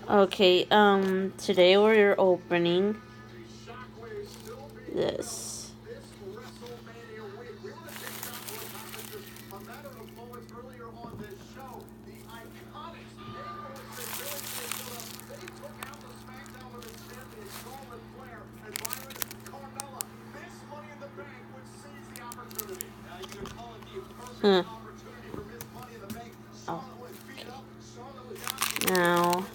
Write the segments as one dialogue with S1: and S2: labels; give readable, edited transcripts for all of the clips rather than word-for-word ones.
S1: Okay, today we're opening this. Huh. Oh. Now,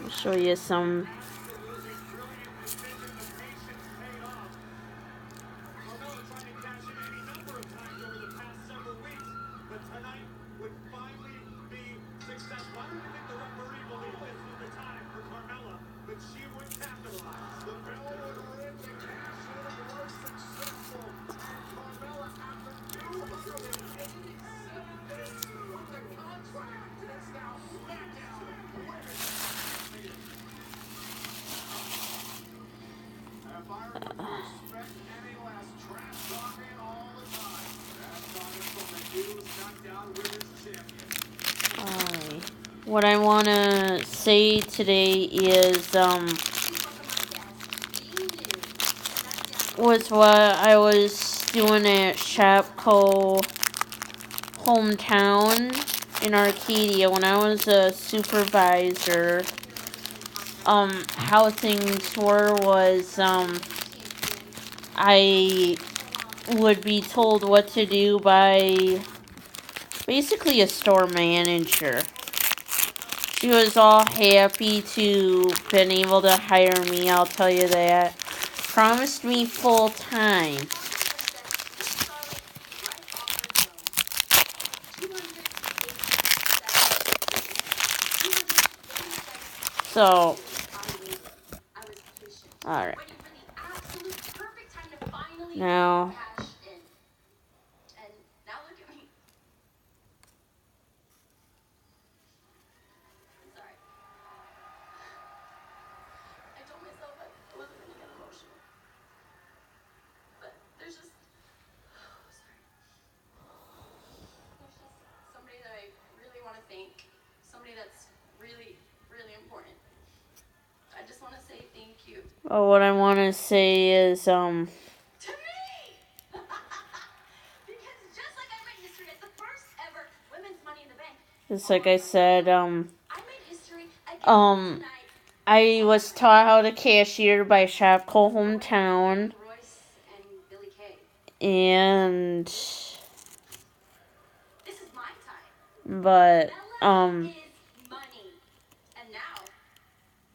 S1: I'll show you some. What I want to say today is, was what I was doing at Shopko hometown in Arcadia when I was a supervisor. How things were was, I would be told what to do by basically a store manager. She was all happy to been able to hire me, I'll tell you that. Promised me full time. So, alright. Now, what I want to say is, just like I said, I was taught how to cashier by Shopko hometown, and, but,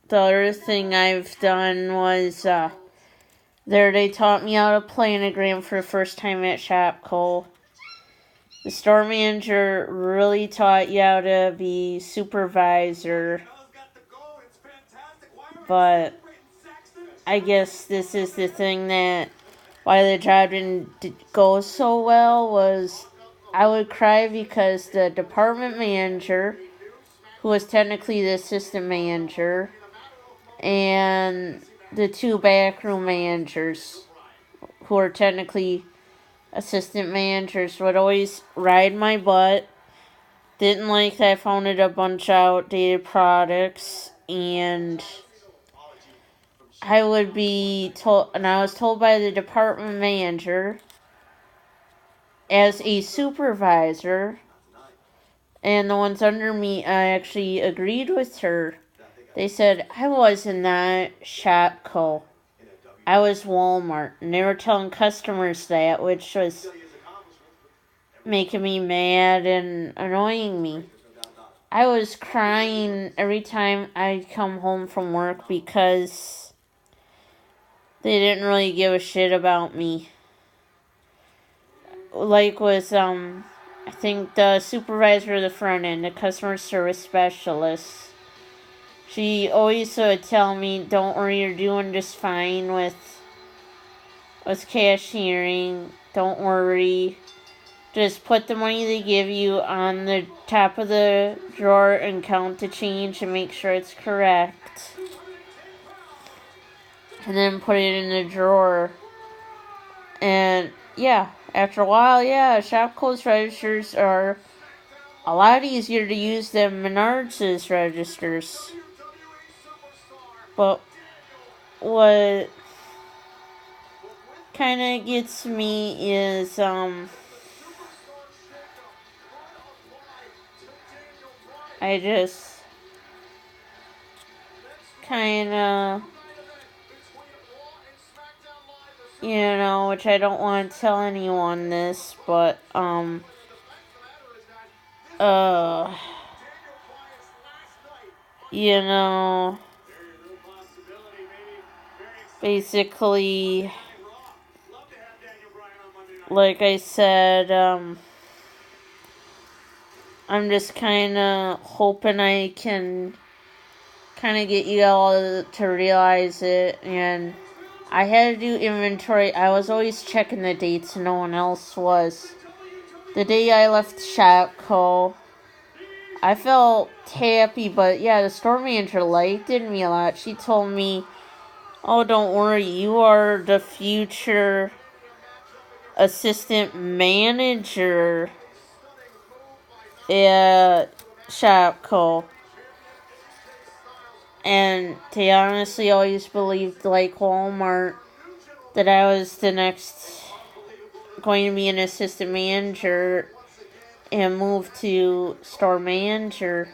S1: the other thing I've done was, there they taught me how to planogram for the first time at Shopko. The store manager really taught you how to be supervisor. But I guess this is the thing that why the job didn't go so well was I would cry because the department manager, who was technically the assistant manager, and the two backroom managers, who are technically assistant managers, would always ride my butt. Didn't like that I found it a bunch of outdated products, and I would be told, and I was told by the department manager as a supervisor, and the ones under me, I actually agreed with her. They said I wasn't that Shopko. I was Walmart, and they were telling customers that, which was making me mad and annoying me. I was crying every time I'd come home from work because they didn't really give a shit about me. Like with, I think the supervisor of the front end, the customer service specialist, she always would tell me, don't worry, you're doing just fine with cashiering. Don't worry. Just put the money they give you on the top of the drawer and count the change and make sure it's correct. And then put it in the drawer. And yeah, after a while, yeah, Shopko's registers are a lot easier to use than Menards' registers. But what kind of gets me is, I just kind of, which I don't want to tell anyone this, but, basically, like I said, I'm just kind of hoping I can kind of get you all to realize it. And I had to do inventory. I was always checking the dates, and no one else was. The day I left Shopko, I felt happy, but yeah, the store manager liked me a lot. She told me, "Oh, don't worry, you are the future assistant manager at Shopko." And they honestly always believed, like Walmart, that I was the next going to be an assistant manager and move to store manager.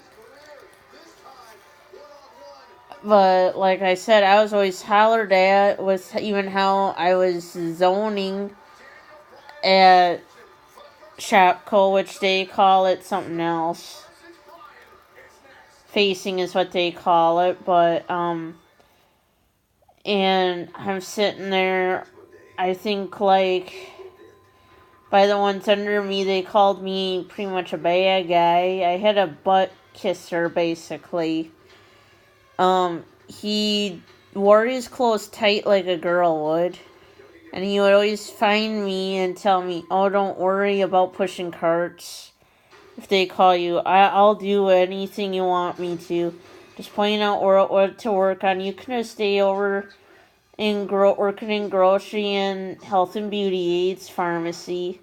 S1: But like I said, I was always hollered at with even how I was zoning at Shopko, which they call it something else. Facing is what they call it, but and I'm sitting there, I think like by the ones under me, they called me pretty much a bad guy. I had a butt kisser basically. He wore his clothes tight like a girl would. And he would always find me and tell me, "Oh, don't worry about pushing carts. If they call you, I'll do anything you want me to. Just point out what to work on. You can just stay over in working in grocery and health and beauty aids pharmacy."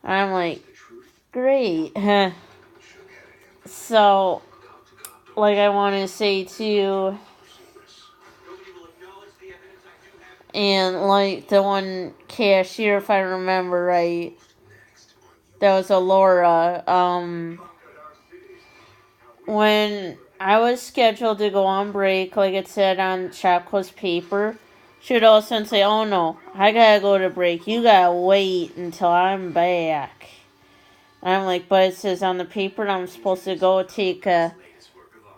S1: And I'm like, great. So, like I want to say too, and like the one cashier, if I remember right, that was a Laura. When I was scheduled to go on break, like it said on Shopko's paper, she would all of a sudden say, "Oh no, I gotta go to break. You gotta wait until I'm back." And I'm like, but it says on the paper I'm supposed to go take a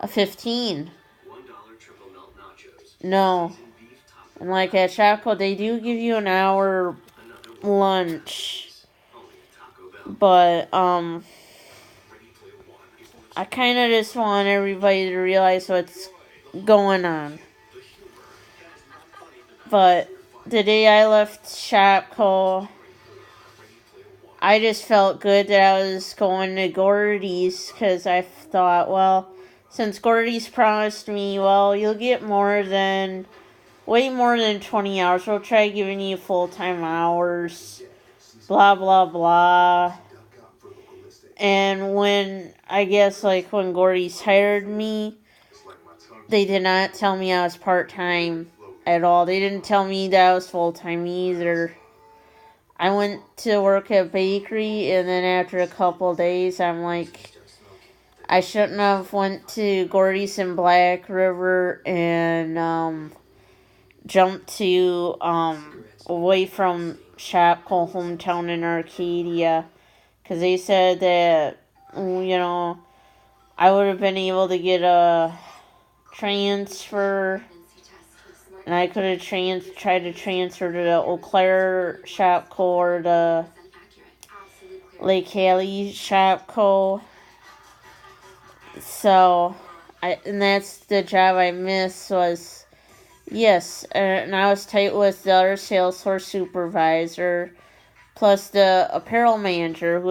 S1: 15. No. And like at Shopko, they do give you an hour lunch. But, I kind of just want everybody to realize what's going on. But the day I left Shopko, I just felt good that I was going to Gordy's because I thought, well, since Gordy's promised me, well, you'll get way more than 20 hours. We'll try giving you full-time hours, blah, blah, blah. And when Gordy's hired me, they did not tell me I was part-time at all. They didn't tell me that I was full-time either. I went to work at bakery, and then after a couple of days, I'm like, I shouldn't have went to Gordy's in Black River and jumped to away from Shopko hometown in Arcadia, because they said that I would have been able to get a transfer, and I could have tried to transfer to the Eau Claire Shopko or the Lake Haley Shopko. So, and that's the job I missed was, yes, and I was tight with the other sales floor supervisor, plus the apparel manager,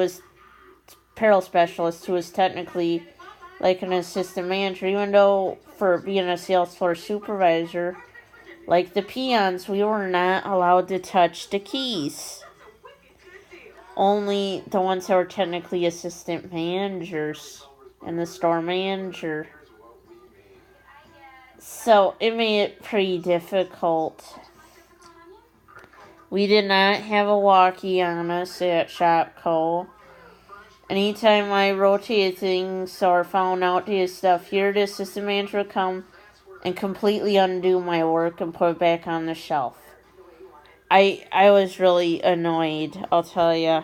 S1: apparel specialist, who was technically like an assistant manager, even though for being a sales floor supervisor, like the peons, we were not allowed to touch the keys. only the ones that were technically assistant managers and the store manager. So it made it pretty difficult. We did not have a walkie on us at Shopco. Anytime I rotated things or found outdated stuff, here the assistant manager would come and completely undo my work and put it back on the shelf. I was really annoyed, I'll tell ya.